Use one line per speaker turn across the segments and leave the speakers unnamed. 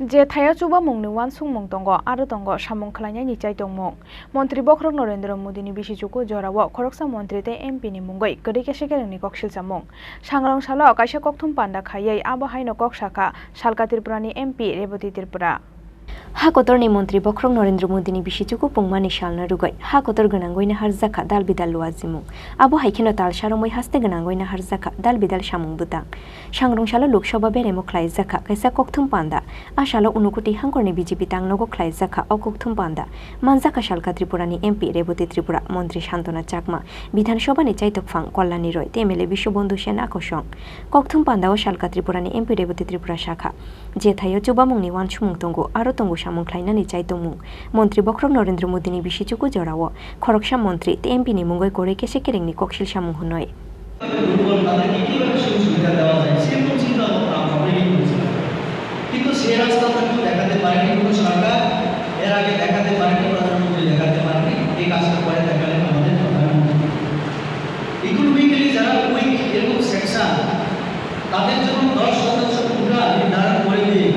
যে থায়া চুবা মুংনি one সুংমুং tongo aro tongo samung khlainai ni chai tongmung মন্ত্রী বখরক Narendra Modi ni bisichuku jorao khoroksa মন্ত্রী te MP ni mungoi gari ke sekereng ni koksil samung sangrong salo kaisa kokthum panda khayai abo haino kok saka salka tirpurani MP Rebati Tripura হাকতরনি মন্ত্রী বখরং নরেন্দ্র মোদীনি বিশিচুকু পুংমানি শালনা রুগাই হাকতর গনাঙ্গইনা হারজাখা দাল বিদাল লুয়াজিমু আবো হাইখেনো তাল সারমই হাসতে গনাঙ্গইনা হারজাখা দাল বিদাল সামুং বুতাং সাংরংশালো Lok Sabha বেরেমো খ্লাইজাখা কাইসা kokthum পান্দা আশালো উনুকুটি হাঙ্গরনি BJP তাংনগো খ্লাইজাখা ও kokthum পান্দা মানজাখা শালকা ত্রিপুরানি MP Rebati Tripura মন্ত্রী শান্তনা চাকমা বিধানসভানি চাইতকফাং কল্যাণী রয় তেমেলে বিশ্ববন্ধু সেন আকর্ষণ kokthum পান্দা ও শালকা ত্রিপুরানি MP Rebati Tripura শাখা যে থাইও চুবামুংনি ওয়ান সুমুং তঙ্গো আরো তঙ্গো samung khlainani chai tongmung মন্ত্রী বখরক নরেন্দ্র মোদীনি বিশিচুকু জরাও খরকসা মন্ত্রী তে MP ni mungoi gore ke sekerengni koksil samung hunoi
কিন্তু সেই রাস্তাটা কেউ দেখাতে পারেনি কোনো সরকার এর আগে দেখাতে পারেনি প্রধানমন্ত্রী দেখাতে পারেনি এই কাজটা করে দেখালেন আমাদের প্রধানমন্ত্রী ইকোনমিক্যালি যারা উইক এরকম সেকশন তাদের জন্য 10% পুরা নির্ধারণ করে দিয়ে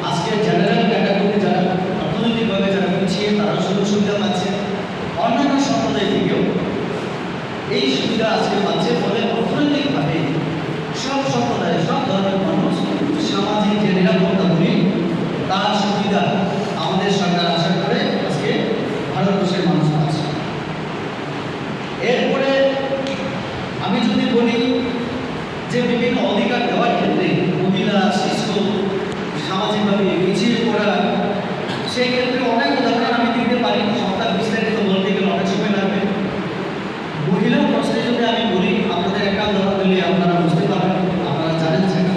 আজকে জেনারেল ক্যাটাগরি যারা অর্থনৈতিকভাবে যারা পিছিয়ে তারা সুযোগ সুবিধা পাচ্ছে অন্যান্য সম্প্রদায় থেকেও এই সুবিধা আজকে পাচ্ছে ফলে অর্থনৈতিকভাবে সব সম্প্রদায় সব ধরনের মানুষ সামাজিক যে নিরাপত্তাগুলি তার সুবিধা আমাদের সরকার আশা করে আজকে ভারতবর্ষের মানুষ পাচ্ছে। এরপরে আমি যদি বলি যে বিভিন্ন অধিকার দেওয়ার ক্ষেত্রে মহিলা শিশু সামাজিকভাবে পিছিয়ে পড়া সেই ক্ষেত্রে অনেক উদাহরণ আমি দিতে পারি সপ্তাহ বিস্তারিত বলতে গেলে অনেক সময় লাগবে। মহিলা প্রশ্নে যদি আমি বলি আপনাদের একটা উদাহরণ দিলে আপনারা বুঝতে পারবেন, আপনারা জানেন সেটা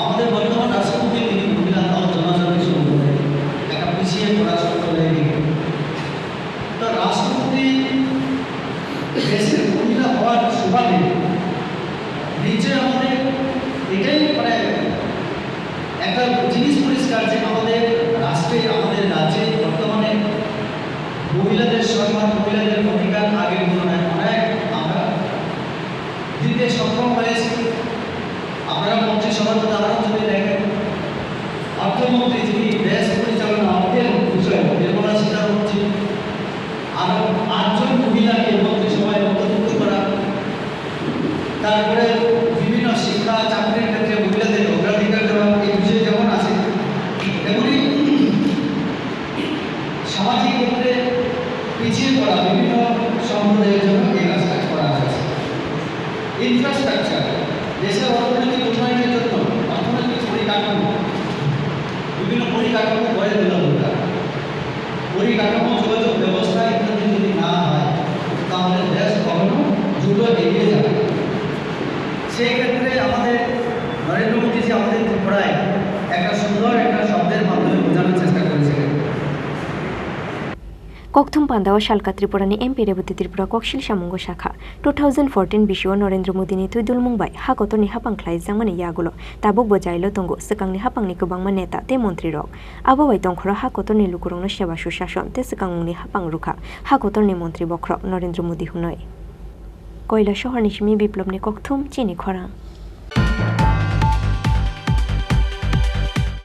আমাদের বর্তমান রাষ্ট্রপতি তিনি মহিলা জনজাতি সম্প্রদায় একটা পিছিয়ে পড়া সম্প্রদায় দিকে তো রাষ্ট্রপতি দেশের মহিলা হওয়ার সুবাদে নিচে আমাদের এটাই মানে একটা জিনিস পরিষ্কার যে আমাদের রাষ্ট্রে আমাদের রাজ্যে বর্তমানে মহিলাদের সম্মান মহিলাদের অধিকার আগের তুলনায় অনেক আমরা দিতে সক্ষম হয়েছি। আপনারা মন্ত্রিসভার উদাহরণ যদি দেখেন অর্থমন্ত্রী যিনি দেশ পরিচালনা অর্থের বিষয়ে নির্মলা সীতারামন আরো 8 জন মহিলাকে মন্ত্রিসভায় অন্তর্ভুক্ত করা, তারপরে বিভিন্ন শিক্ষা চাকরির ক্ষেত্রে মহিলাদের অগ্রাধিকার দেওয়া এই বিষয়ে যেমন আছে তেমনি সামাজিক ক্ষেত্রে পিছিয়ে পড়া বিভিন্ন সম্প্রদায়ের জন্য এই কাজটা করা হয়েছে। ইনফ্রাস্ট্রাকচার দেশের অর্থনৈতিক উন্নয়নের জন্য অর্থনৈতিক পরিকাঠামো বিভিন্ন পরিকাঠামো গড়ে তোলা দরকার। পরিকাঠামো যোগাযোগ ব্যবস্থা ইত্যাদি যদি না হয় তাহলে দেশ কখনো দ্রুত এগিয়ে যাবে। সেই ক্ষেত্রে আমাদের নরেন্দ্র মোদীজি আমাদের ত্রিপুরায় একটা সুন্দর একটা শব্দের মাধ্যমে বোঝানোর চেষ্টা করেছিলেন।
kokthum panda o shalka tripurani MP Rebati Tripura koksil samung শাখা 2014 bisho নরেন্দ্র মোদীনি তুইদুল মুম্বাই হাকতনি হাপাং খ্লাই জাংমানি ইয়াগুলো তাবুক বজাইলো তঙ্গো সকাংনি হাপাংনি গোবাংমা নেতা তে মন্ত্রী রক আববাই তংখরা হাকতনি লুকুরংনো সেবা সুশাসন তে সকাংনি হাপাং রুখা হাকতনি মন্ত্রী বখরক নরেন্দ্র মোদী হুনয় কৈলা শহর নিশমি বিপ্লবনি kokthum চিনি খরা।